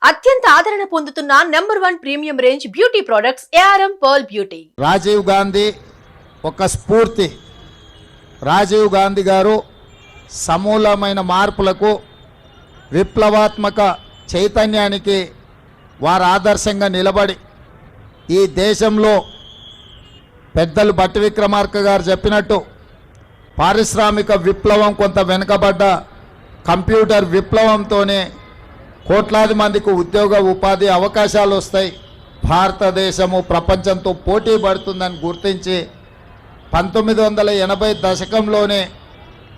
అత్యంత ఆదరణ పొందుతున్న number 1 premium range beauty products ARM pearl beauty. Rajiv Gandhi ఒక స్ఫూర్తి. రాజీవ్ గాంధీ గారు సమూలమైన మార్పులకు, విప్లవాత్మక చైతన్యానికి వారు ఆదర్శంగా నిలబడి ఈ దేశంలో పెద్దలు భట్టి విక్రమార్క గారు చెప్పినట్టు పారిశ్రామిక విప్లవం కొంత వెనుకబడ్డ కంప్యూటర్ విప్లవంతోనే కోట్లాది మందికి ఉద్యోగ ఉపాధి అవకాశాలు వస్తాయి, భారతదేశము ప్రపంచంతో పోటీ పడుతుందని గుర్తించి 1980 దశకంలోనే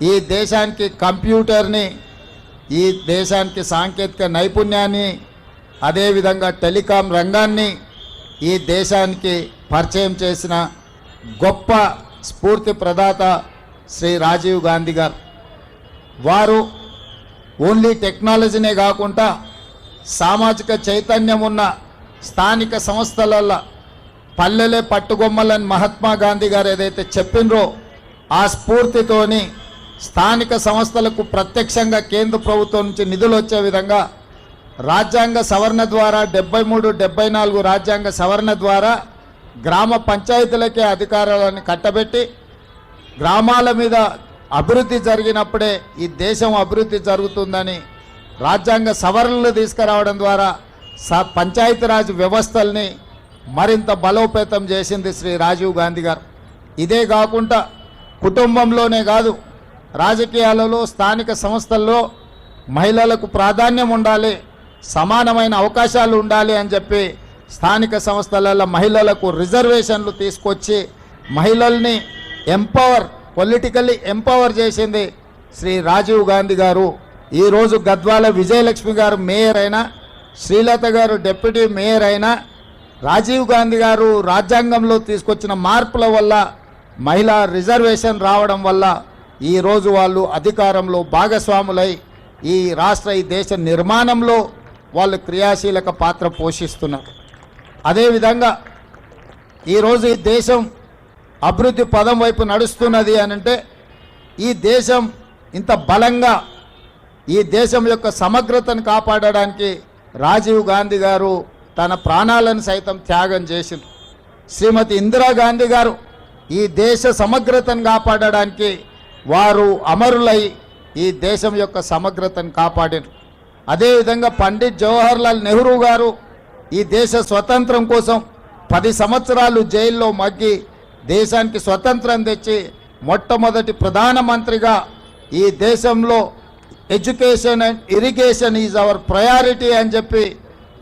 ఈ దేశానికి కంప్యూటర్ని, ఈ దేశానికి సాంకేతిక నైపుణ్యాన్ని, అదేవిధంగా టెలికాం రంగాన్ని ఈ దేశానికి పరిచయం చేసిన గొప్ప స్ఫూర్తి ప్రదాత శ్రీ రాజీవ్ గాంధీ గారు. వారు ఓన్లీ టెక్నాలజీనే కాకుండా సామాజిక చైతన్యం ఉన్న స్థానిక సంస్థలలో పల్లెలే పట్టుగొమ్మలని మహాత్మా గాంధీ గారు ఏదైతే చెప్పినరో ఆ స్ఫూర్తితోని స్థానిక సంస్థలకు ప్రత్యక్షంగా కేంద్ర ప్రభుత్వం నుంచి నిధులు వచ్చే విధంగా రాజ్యాంగ సవరణ ద్వారా 73, 74 రాజ్యాంగ సవరణ ద్వారా గ్రామ పంచాయతీలకే అధికారాలను కట్టబెట్టి గ్రామాల మీద అభివృద్ధి జరిగినప్పుడే ఈ దేశం అభివృద్ధి జరుగుతుందని రాజ్యాంగ సవరణలు తీసుకురావడం ద్వారా పంచాయతీరాజ్ వ్యవస్థల్ని మరింత బలోపేతం చేసింది శ్రీ రాజీవ్ గాంధీ గారు. ఇదే కాకుండా కుటుంబంలోనే కాదు, రాజకీయాలలో, స్థానిక సంస్థల్లో మహిళలకు ప్రాధాన్యం ఉండాలి, సమానమైన అవకాశాలు ఉండాలి అని చెప్పి స్థానిక సంస్థలలో మహిళలకు రిజర్వేషన్లు తీసుకొచ్చి మహిళల్ని పొలిటికల్లీ ఎంపవర్ చేసింది శ్రీ రాజీవ్ గాంధీ గారు. ఈరోజు గద్వాల విజయలక్ష్మి గారు మేయర్ అయినా, శ్రీలత గారు డిప్యూటీ మేయర్ అయినా, రాజీవ్ గాంధీ గారు రాజ్యాంగంలో తీసుకొచ్చిన మార్పుల వల్ల, మహిళా రిజర్వేషన్ రావడం వల్ల ఈరోజు వాళ్ళు అధికారంలో భాగస్వాములై ఈ దేశ నిర్మాణంలో వాళ్ళు క్రియాశీలక పాత్ర పోషిస్తున్నారు. అదేవిధంగా ఈరోజు ఈ దేశం అభివృద్ధి పదం వైపు నడుస్తున్నది అనంటే ఈ దేశం ఇంత బలంగా, ఈ దేశం యొక్క సమగ్రతను కాపాడడానికి రాజీవ్ గాంధీ గారు తన ప్రాణాలను సైతం త్యాగం చేసింది. శ్రీమతి ఇందిరాగాంధీ గారు ఈ దేశ సమగ్రతను కాపాడడానికి వారు అమరులై ఈ దేశం యొక్క సమగ్రతను కాపాడారు. అదేవిధంగా పండిట్ జవహర్లాల్ నెహ్రూ గారు ఈ దేశ స్వతంత్రం కోసం 10 సంవత్సరాలు జైల్లో మగ్గి దేశానికి స్వతంత్రం తెచ్చి మొట్టమొదటి ప్రధానమంత్రిగా ఈ దేశంలో education and irrigation is our priority అని చెప్పి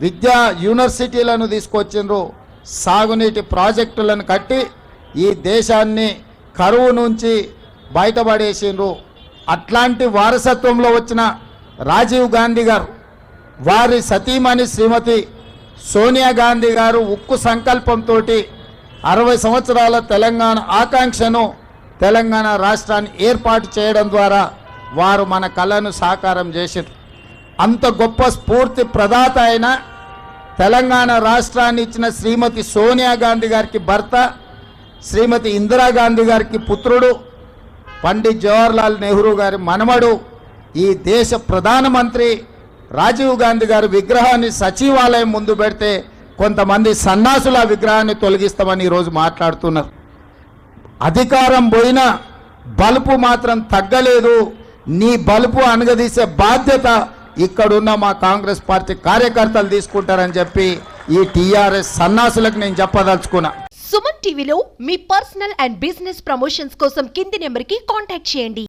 విద్యా యూనివర్సిటీలను తీసుకొచ్చిండ్రు, సాగునీటి ప్రాజెక్టులను కట్టి ఈ దేశాన్ని కరువు నుంచి బయటపడేసిండ్రు. అట్లాంటి వారసత్వంలో వచ్చిన రాజీవ్ గాంధీ గారు, వారి సతీమణి శ్రీమతి సోనియా గాంధీ గారు ఉక్కు సంకల్పంతో 60 సంవత్సరాల తెలంగాణ ఆకాంక్షను, తెలంగాణ రాష్ట్రాన్ని ఏర్పాటు చేయడం ద్వారా వారు మన కళను సాకారం చేశారు. అంత గొప్ప స్ఫూర్తి ప్రదాత అయిన తెలంగాణ రాష్ట్రాన్ని ఇచ్చిన శ్రీమతి సోనియా గాంధీ గారికి భర్త, శ్రీమతి ఇందిరాగాంధీ గారికి పుత్రుడు, పండిట్ జవహర్లాల్ నెహ్రూ గారి మనమడు, ఈ దేశ ప్రధానమంత్రి రాజీవ్ గాంధీ గారి విగ్రహాన్ని సచివాలయం ముందు పెడితే కొంతమంది సన్నాసుల విగ్రహాన్ని తొలగిస్తామని ఈరోజు మాట్లాడుతున్నారు. అధికారం పోయినా బలుపు మాత్రం తగ్గలేదు. నీ బలుపు అనగదీసే బాధ్యత ఇక్కడున్న మా కాంగ్రెస్ పార్టీ కార్యకర్తలు తీసుకుంటారని చెప్పి ఈ టీఆర్ఎస్ సన్నాసులకు నేను చెప్పదలుచుకున్నా. సుమన్ టీవీలో మీ పర్సనల్ అండ్ బిజినెస్ ప్రమోషన్స్ కోసం కింది నెంబర్కి కాంటాక్ట్ చేయండి.